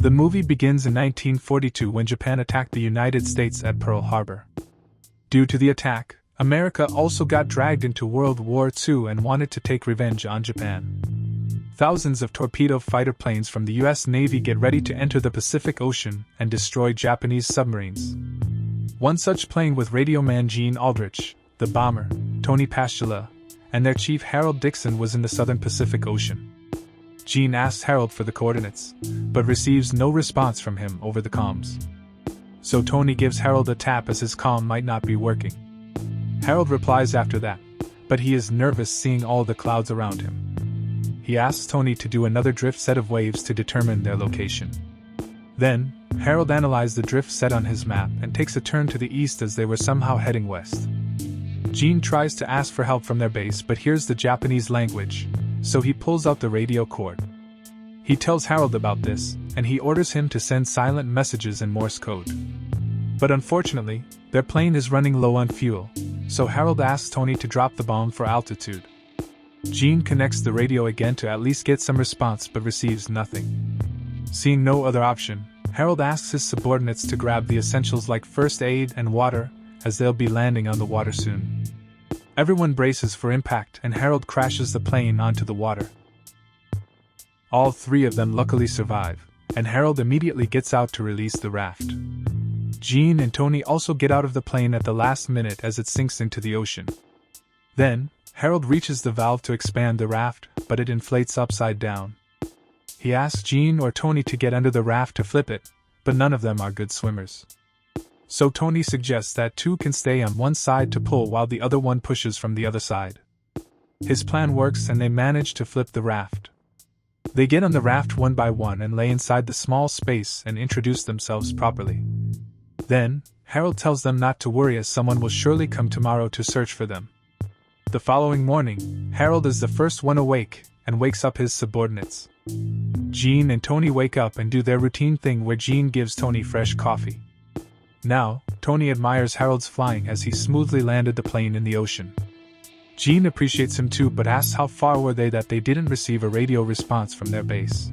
The movie begins in 1942 when Japan attacked the United States at Pearl Harbor. Due to the attack, America also got dragged into World War II and wanted to take revenge on Japan. Thousands of torpedo fighter planes from the U.S. Navy get ready to enter the Pacific Ocean and destroy Japanese submarines. One such plane with radioman Gene Aldrich, the bomber, Tony Pashtula, and their chief Harold Dixon was in the southern Pacific Ocean. Gene asks Harold for the coordinates, but receives no response from him over the comms. So Tony gives Harold a tap as his comm might not be working. Harold replies after that, but he is nervous seeing all the clouds around him. He asks Tony to do another drift set of waves to determine their location. Then, Harold analyzes the drift set on his map and takes a turn to the east as they were somehow heading west. Gene tries to ask for help from their base but hears the Japanese language, so he pulls out the radio cord. He tells Harold about this, and he orders him to send silent messages in Morse code. But unfortunately, their plane is running low on fuel, so Harold asks Tony to drop the bomb for altitude. Gene connects the radio again to at least get some response but receives nothing. Seeing no other option, Harold asks his subordinates to grab the essentials like first aid and water, as they'll be landing on the water soon. Everyone braces for impact and Harold crashes the plane onto the water. All three of them luckily survive, and Harold immediately gets out to release the raft. Gene and Tony also get out of the plane at the last minute as it sinks into the ocean. Then, Harold reaches the valve to expand the raft, but it inflates upside down. He asks Gene or Tony to get under the raft to flip it, but none of them are good swimmers. So Tony suggests that two can stay on one side to pull while the other one pushes from the other side. His plan works and they manage to flip the raft. They get on the raft one by one and lay inside the small space and introduce themselves properly. Then, Harold tells them not to worry as someone will surely come tomorrow to search for them. The following morning, Harold is the first one awake and wakes up his subordinates. Gene and Tony wake up and do their routine thing where Gene gives Tony fresh coffee. Now, Tony admires Harold's flying as he smoothly landed the plane in the ocean. Gene appreciates him too but asks how far were they that they didn't receive a radio response from their base.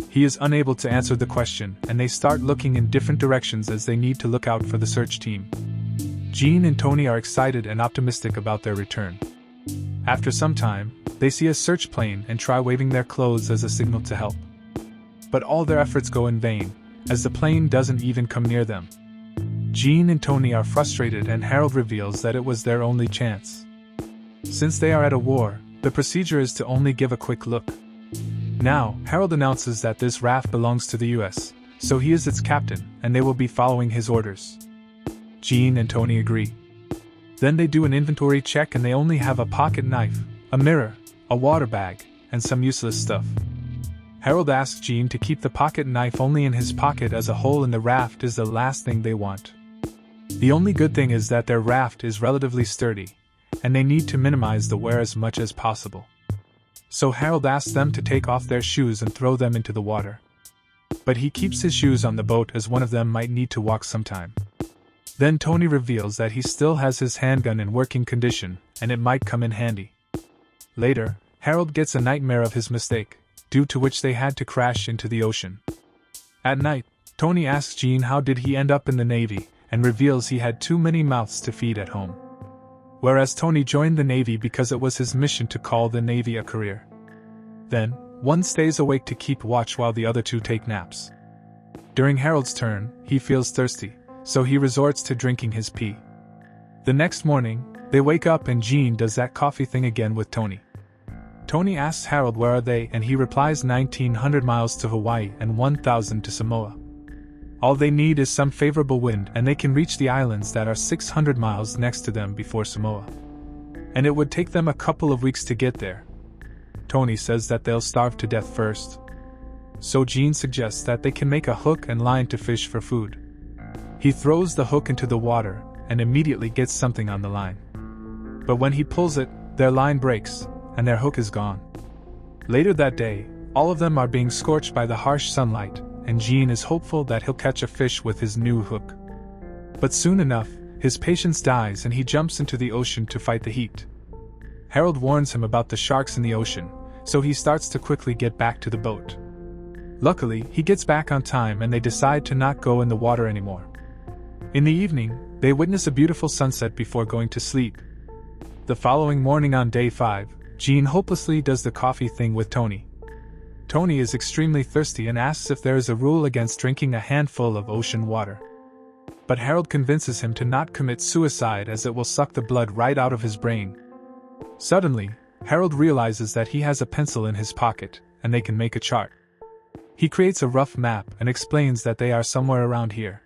He is unable to answer the question and they start looking in different directions as they need to look out for the search team. Gene and Tony are excited and optimistic about their return. After some time, they see a search plane and try waving their clothes as a signal to help. But all their efforts go in vain, as the plane doesn't even come near them. Gene and Tony are frustrated and Harold reveals that it was their only chance. Since they are at a war, the procedure is to only give a quick look. Now, Harold announces that this raft belongs to the US, so he is its captain and they will be following his orders. Gene and Tony agree. Then they do an inventory check and they only have a pocket knife, a mirror, a water bag, and some useless stuff. Harold asks Gene to keep the pocket knife only in his pocket as a hole in the raft is the last thing they want. The only good thing is that their raft is relatively sturdy, and they need to minimize the wear as much as possible. So Harold asks them to take off their shoes and throw them into the water. But he keeps his shoes on the boat as one of them might need to walk sometime. Then Tony reveals that he still has his handgun in working condition, and it might come in handy. Later, Harold gets a nightmare of his mistake, due to which they had to crash into the ocean. At night, Tony asks Gene how did he end up in the Navy, and reveals he had too many mouths to feed at home. Whereas Tony joined the Navy because it was his mission to call the Navy a career. Then, one stays awake to keep watch while the other two take naps. During Harold's turn, he feels thirsty, so he resorts to drinking his pee. The next morning, they wake up and Gene does that coffee thing again with Tony. Tony asks Harold where are they and he replies 1,900 miles to Hawaii and 1,000 to Samoa. All they need is some favorable wind and they can reach the islands that are 600 miles next to them before Samoa. And it would take them a couple of weeks to get there. Tony says that they'll starve to death first. So Gene suggests that they can make a hook and line to fish for food. He throws the hook into the water and immediately gets something on the line. But when he pulls it, their line breaks and their hook is gone. Later that day, all of them are being scorched by the harsh sunlight, and Gene is hopeful that he'll catch a fish with his new hook. But soon enough, his patience dies and he jumps into the ocean to fight the heat. Harold warns him about the sharks in the ocean, so he starts to quickly get back to the boat. Luckily, he gets back on time and they decide to not go in the water anymore. In the evening, they witness a beautiful sunset before going to sleep. The following morning on day 5, Jean hopelessly does the coffee thing with Tony. Tony is extremely thirsty and asks if there is a rule against drinking a handful of ocean water. But Harold convinces him to not commit suicide as it will suck the blood right out of his brain. Suddenly, Harold realizes that he has a pencil in his pocket, and they can make a chart. He creates a rough map and explains that they are somewhere around here.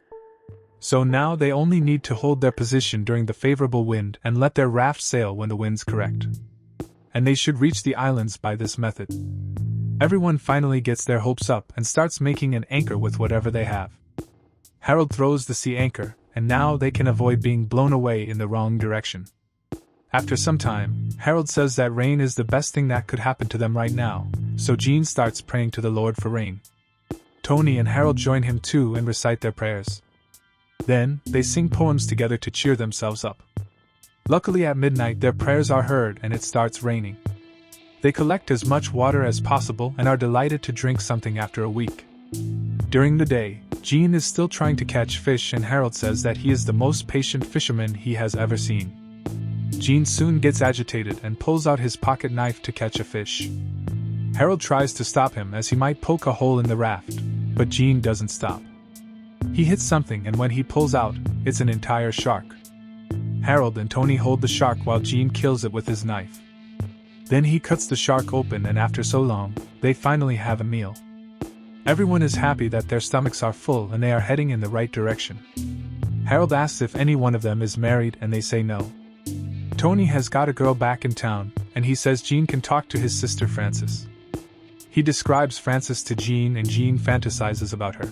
So now they only need to hold their position during the favorable wind and let their raft sail when the wind's correct. And they should reach the islands by this method. Everyone finally gets their hopes up and starts making an anchor with whatever they have. Harold throws the sea anchor, and now they can avoid being blown away in the wrong direction. After some time, Harold says that rain is the best thing that could happen to them right now, so Jean starts praying to the Lord for rain. Tony and Harold join him too and recite their prayers. Then, they sing poems together to cheer themselves up. Luckily at midnight their prayers are heard and it starts raining. They collect as much water as possible and are delighted to drink something after a week. During the day, Jean is still trying to catch fish and Harold says that he is the most patient fisherman he has ever seen. Jean soon gets agitated and pulls out his pocket knife to catch a fish. Harold tries to stop him as he might poke a hole in the raft, but Jean doesn't stop. He hits something and when he pulls out, it's an entire shark. Harold and Tony hold the shark while Jean kills it with his knife. Then he cuts the shark open and after so long, they finally have a meal. Everyone is happy that their stomachs are full and they are heading in the right direction. Harold asks if any one of them is married and they say no. Tony has got a girl back in town, and he says Jean can talk to his sister Frances. He describes Frances to Jean and Jean fantasizes about her.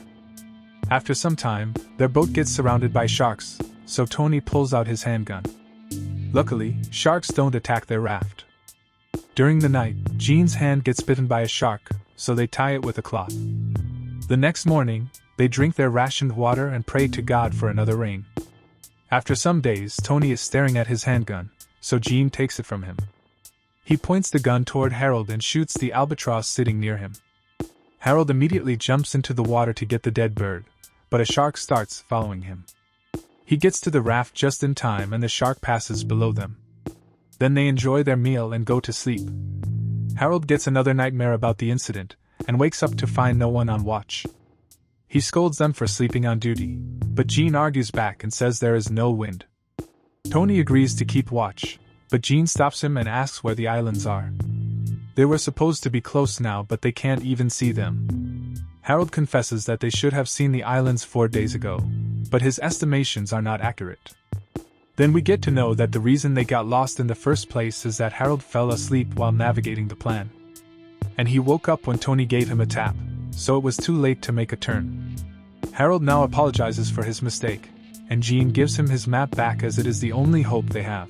After some time, their boat gets surrounded by sharks, so Tony pulls out his handgun. Luckily, sharks don't attack their raft. During the night, Jean's hand gets bitten by a shark, so they tie it with a cloth. The next morning, they drink their rationed water and pray to God for another rain. After some days, Tony is staring at his handgun, so Jean takes it from him. He points the gun toward Harold and shoots the albatross sitting near him. Harold immediately jumps into the water to get the dead bird, but a shark starts following him. He gets to the raft just in time and the shark passes below them. Then they enjoy their meal and go to sleep. Harold gets another nightmare about the incident, and wakes up to find no one on watch. He scolds them for sleeping on duty, but Jean argues back and says there is no wind. Tony agrees to keep watch, but Jean stops him and asks where the islands are. They were supposed to be close now but they can't even see them. Harold confesses that they should have seen the islands 4 days ago, but his estimations are not accurate. Then we get to know that the reason they got lost in the first place is that Harold fell asleep while navigating the plan. And he woke up when Tony gave him a tap, so it was too late to make a turn. Harold now apologizes for his mistake, and Jean gives him his map back as it is the only hope they have.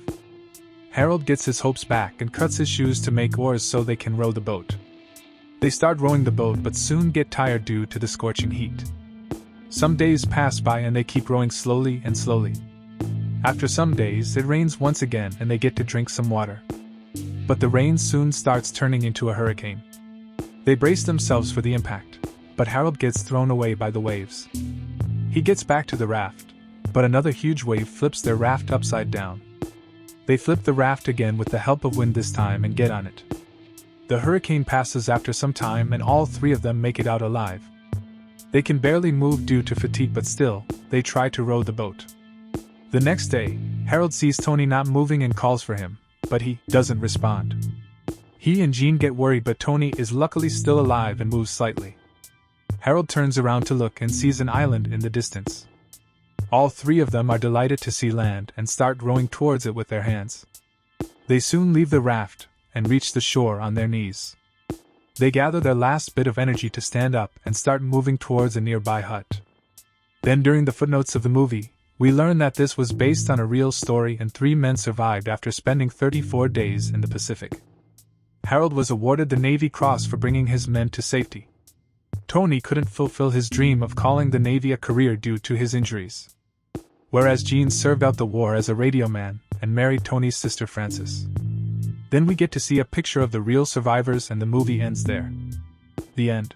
Harold gets his hopes back and cuts his shoes to make oars so they can row the boat. They start rowing the boat but soon get tired due to the scorching heat. Some days pass by and they keep rowing slowly and slowly. After some days it rains once again and they get to drink some water. But the rain soon starts turning into a hurricane. They brace themselves for the impact, but Harold gets thrown away by the waves. He gets back to the raft, but another huge wave flips their raft upside down. They flip the raft again with the help of wind this time and get on it. The hurricane passes after some time and all 3 of them make it out alive. They can barely move due to fatigue but still, they try to row the boat. The next day, Harold sees Tony not moving and calls for him, but he doesn't respond. He and Jean get worried but Tony is luckily still alive and moves slightly. Harold turns around to look and sees an island in the distance. All 3 of them are delighted to see land and start rowing towards it with their hands. They soon leave the raft and reach the shore on their knees. They gather their last bit of energy to stand up and start moving towards a nearby hut. Then during the footnotes of the movie, we learn that this was based on a real story and 3 men survived after spending 34 days in the Pacific. Harold was awarded the Navy Cross for bringing his men to safety. Tony couldn't fulfill his dream of calling the Navy a career due to his injuries. Whereas Jean served out the war as a radioman and married Tony's sister Frances. Then we get to see a picture of the real survivors and the movie ends there. The end.